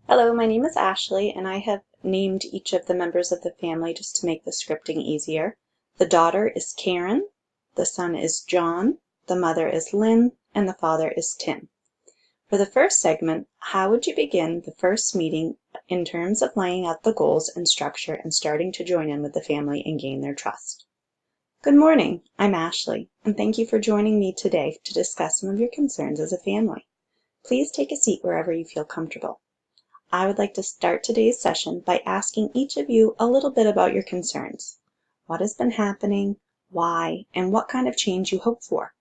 Hello, my name is Ashley, and I have named each of the members of the family just to make the scripting easier. The daughter is Karen, the son is John, the mother is Lynn, and the father is Tim. For the first segment, how would you begin the first meeting in terms of laying out the goals and structure and starting to join in with the family and gain their trust? Good morning, I'm Ashley, and thank you for joining me today to discuss some of your concerns as a family. Please take a seat wherever you feel comfortable. I would like to start today's session by asking each of you a little bit about your concerns. What has been happening, why, and what kind of change you hope for.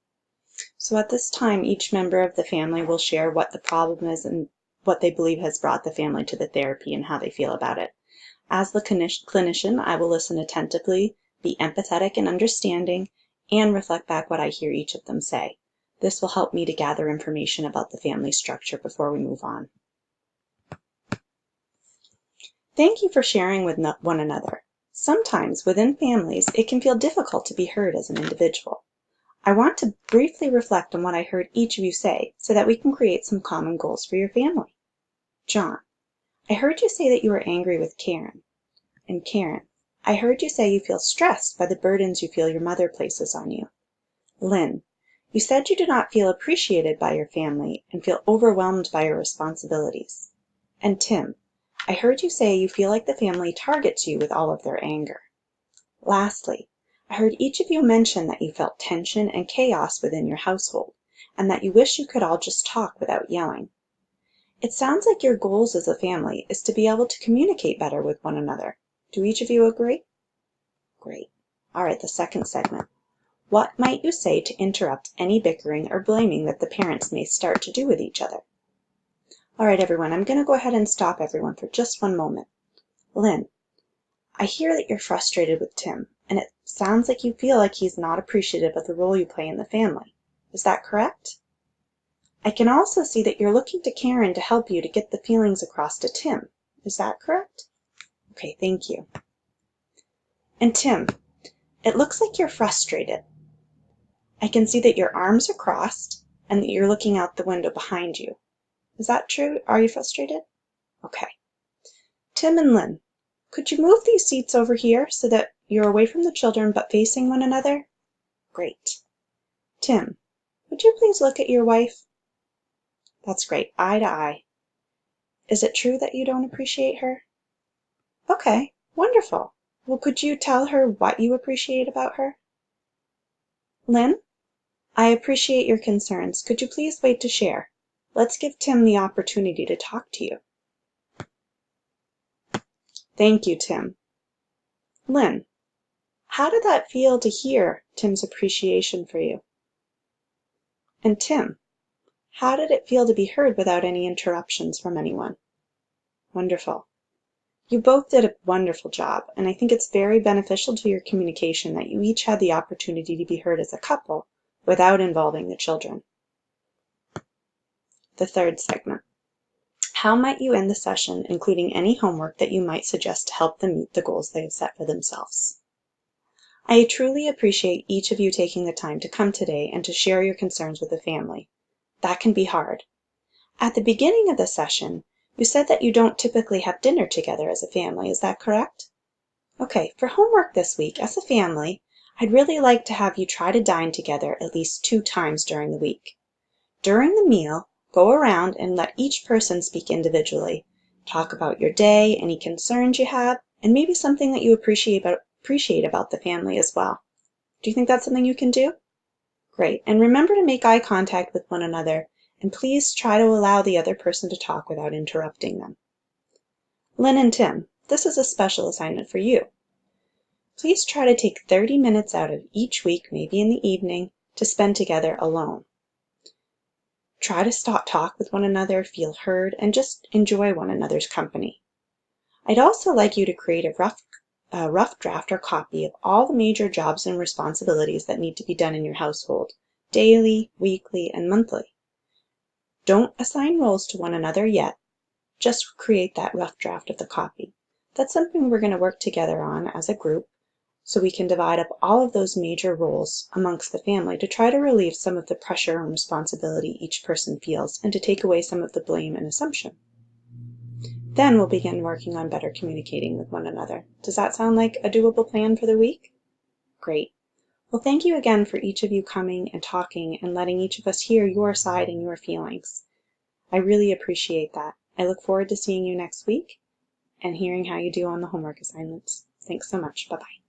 So at this time, each member of the family will share what the problem is and what they believe has brought the family to the therapy and how they feel about it. As the clinician, I will listen attentively, be empathetic and understanding, and reflect back what I hear each of them say. This will help me to gather information about the family structure before we move on. Thank you for sharing with one another. Sometimes within families, it can feel difficult to be heard as an individual. I want to briefly reflect on what I heard each of you say so that we can create some common goals for your family. John, I heard you say that you were angry with Karen. And Karen, I heard you say you feel stressed by the burdens you feel your mother places on you. Lynn, you said you do not feel appreciated by your family and feel overwhelmed by your responsibilities. And Tim, I heard you say you feel like the family targets you with all of their anger. Lastly, I heard each of you mention that you felt tension and chaos within your household, and that you wish you could all just talk without yelling. It sounds like your goals as a family is to be able to communicate better with one another. Do each of you agree? Great. All right, the second segment. What might you say to interrupt any bickering or blaming that the parents may start to do with each other? All right, everyone, I'm going to go ahead and stop everyone for just one moment. Lynn, I hear that you're frustrated with Tim, and it sounds like you feel like he's not appreciative of the role you play in the family. Is that correct? I can also see that you're looking to Karen to help you to get the feelings across to Tim. Is that correct? Okay, thank you. And Tim, it looks like you're frustrated. I can see that your arms are crossed and that you're looking out the window behind you. Is that true? Are you frustrated? Okay. Tim and Lynn, could you move these seats over here so that you're away from the children but facing one another? Great. Tim, would you please look at your wife? That's great, eye to eye. Is it true that you don't appreciate her? Okay, wonderful. Well, could you tell her what you appreciate about her? Lynn, I appreciate your concerns. Could you please wait to share? Let's give Tim the opportunity to talk to you. Thank you, Tim. Lynn, how did that feel to hear Tim's appreciation for you? And Tim, how did it feel to be heard without any interruptions from anyone? Wonderful. You both did a wonderful job, and I think it's very beneficial to your communication that you each had the opportunity to be heard as a couple without involving the children. The third segment. How might you end the session, including any homework that you might suggest to help them meet the goals they have set for themselves? I truly appreciate each of you taking the time to come today and to share your concerns with the family. That can be hard. At the beginning of the session, you said that you don't typically have dinner together as a family. Is that correct? Okay, for homework this week, as a family, I'd really like to have you try to dine together at least 2 times during the week. During the meal, go around and let each person speak individually. Talk about your day, any concerns you have, and maybe something that you appreciate about the family as well. Do you think that's something you can do? Great, and remember to make eye contact with one another, and please try to allow the other person to talk without interrupting them. Lynn and Tim, this is a special assignment for you. Please try to take 30 minutes out of each week, maybe in the evening, to spend together alone. Try to talk with one another, feel heard, and just enjoy one another's company. I'd also like you to create a rough draft or copy of all the major jobs and responsibilities that need to be done in your household, daily, weekly, and monthly. Don't assign roles to one another yet. Just create that rough draft of the copy. That's something we're going to work together on as a group, so we can divide up all of those major roles amongst the family to try to relieve some of the pressure and responsibility each person feels and to take away some of the blame and assumption. Then we'll begin working on better communicating with one another. Does that sound like a doable plan for the week? Great. Well, thank you again for each of you coming and talking and letting each of us hear your side and your feelings. I really appreciate that. I look forward to seeing you next week and hearing how you do on the homework assignments. Thanks so much. Bye-bye.